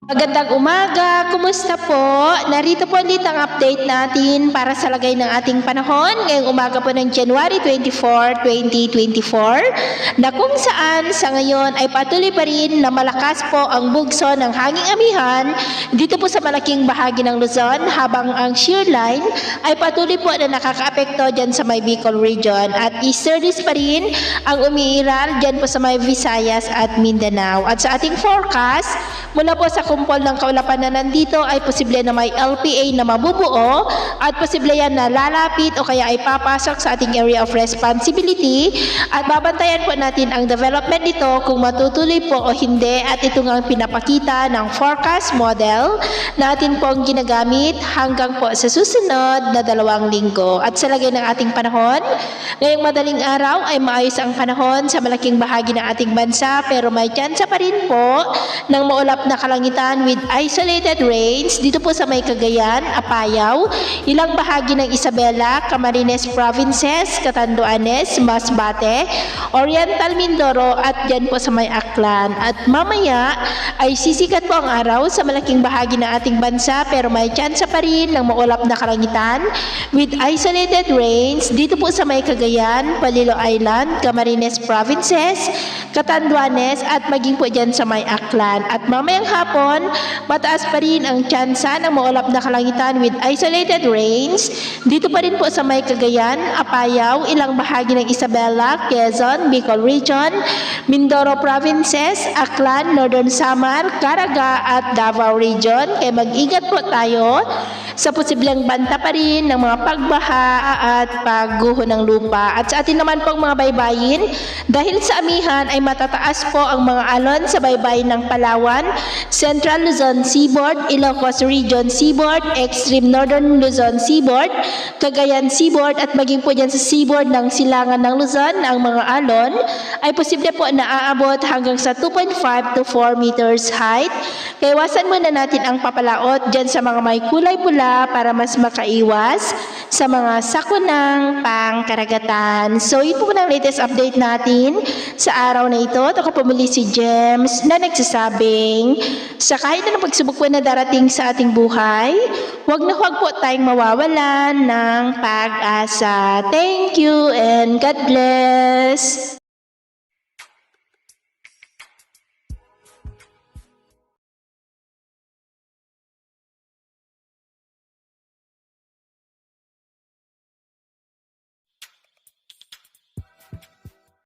Magandang umaga, kumusta po? Narito po ulit ang update natin para sa lagay ng ating panahon ngayong umaga po ng January 24, 2024 na kung saan sa ngayon ay patuloy pa rin na malakas po ang bugso ng hanging amihan dito po sa malaking bahagi ng Luzon habang ang shear line ay patuloy po na nakakaapekto dyan sa may Bicol region at easterlies pa rin ang umiiral dyan po sa may Visayas at Mindanao. At sa ating forecast, mula po sa kumpol ng kaulapan na nandito ay posible na may LPA na mabubuo at posible yan na lalapit o kaya ay papasok sa ating area of responsibility at babantayan po natin ang development nito kung matutuloy po o hindi at ito nga ang pinapakita ng forecast model na atin pong ginagamit hanggang po sa susunod na 2 linggo. At sa lagay ng ating panahon, ngayong madaling araw ay maayos ang panahon sa malaking bahagi ng ating bansa pero may tsansa pa rin po ng maulap na kalangitan with isolated rains dito po sa may Cagayan, Apayao, ilang bahagi ng Isabela, Camarines Provinces, Catanduanes, Masbate, Oriental Mindoro at dyan po sa may Aklan. At mamaya ay sisikat po ang araw sa malaking bahagi ng ating bansa pero may tsansa pa rin ng maulap na kalangitan with isolated rains dito po sa may Cagayan, Palilo Island, Camarines Provinces, Catanduanes at maging po dyan sa may Aklan. At mamayang hapon, mataas pa rin ang tsansa ng maulap na kalangitan with isolated rains dito pa rin po sa may Cagayan, Apayao, ilang bahagi ng Isabela, Quezon, Bicol Region, Mindoro Provinces, Aklan, Northern Samar, Caraga at Davao Region. Kaya mag-ingat po tayo sa posibleng banta pa rin ng mga pagbaha at pagguho ng lupa. At sa atin naman pong mga baybayin, dahil sa amihan ay matataas po ang mga alon sa baybayin ng Palawan, Central Luzon Seaboard, Ilocos Region Seaboard, Extreme Northern Luzon Seaboard, Cagayan Seaboard at maging po dyan sa seaboard ng Silangan ng Luzon, ang mga alon ay posible po na aabot hanggang sa 2.5 to 4 meters height. Kaya iwasan muna natin ang papalaot dyan sa mga may kulay pula para mas makaiwas sa mga sakunang pangkaragatan. So, ito po ang latest update natin sa araw na ito. At ako pumuli si James na nagsasabing sa kahit anong pagsubok po na darating sa ating buhay, huwag na huwag po tayong mawawalan ng pag-asa. Thank you and God bless!